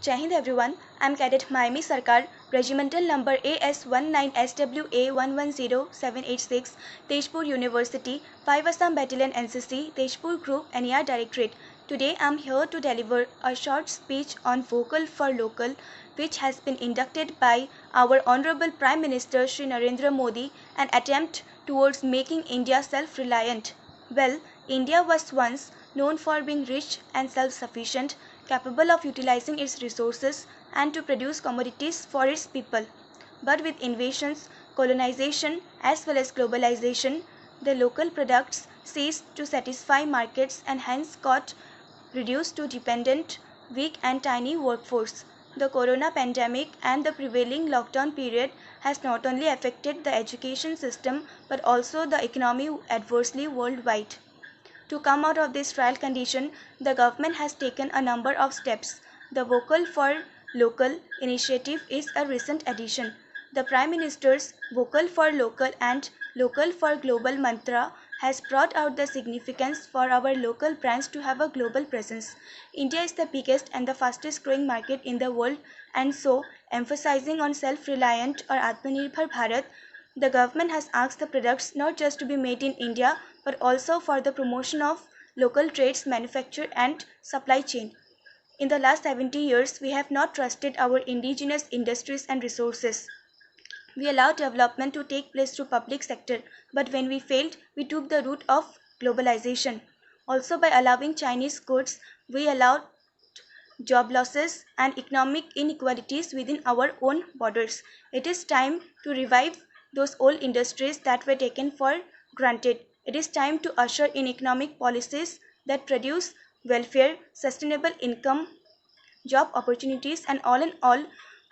Jai Hind everyone, I am Cadet Maymi Sarkar, Regimental Number AS19SWA110786, Tezpur University, 5 Assam Battalion NCC, Tezpur Group, NER Directorate. Today I am here to deliver a short speech on Vocal for Local, which has been inducted by our Honorable Prime Minister Shri Narendra Modi, an attempt towards making India self-reliant. Well, India was once known for being rich and self-sufficient, capable of utilizing its resources and to produce commodities for its people. But with invasions, colonization, as well as globalization, the local products ceased to satisfy markets and hence got reduced to dependent, weak and tiny workforce. The corona pandemic and the prevailing lockdown period has not only affected the education system but also the economy adversely worldwide. To come out of this trial condition, the government has taken a number of steps. The Vocal for Local initiative is a recent addition. The Prime Minister's Vocal for Local and Local for Global mantra has brought out the significance for our local brands to have a global presence. India is the biggest and the fastest growing market in the world, and so emphasizing on self-reliant or Atmanirbhar Bharat, the government has asked the products not just to be made in India but also for the promotion of local trades, manufacture and supply chain. In the last 70 years, we have not trusted our indigenous industries and resources. We allowed development to take place through public sector, but when we failed, we took the route of globalization. Also, by allowing Chinese goods, we allowed job losses and economic inequalities within our own borders. It is time to revive those old industries that were taken for granted. It is time to usher in economic policies that produce welfare, sustainable income, job opportunities, and all in all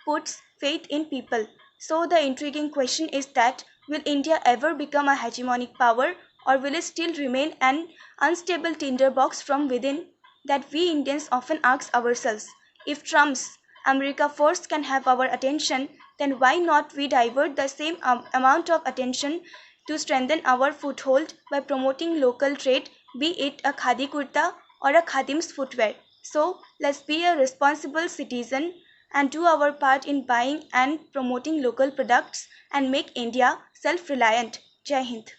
puts faith in people. So the intriguing question is that will India ever become a hegemonic power, or will it still remain an unstable tinderbox from within that we Indians often ask ourselves? If Trump's America First can have our attention, then why not we divert the same amount of attention to strengthen our foothold by promoting local trade, be it a khadi kurta or a khadim's footwear. So let's be a responsible citizen and do our part in buying and promoting local products and make India self-reliant. Jai Hind.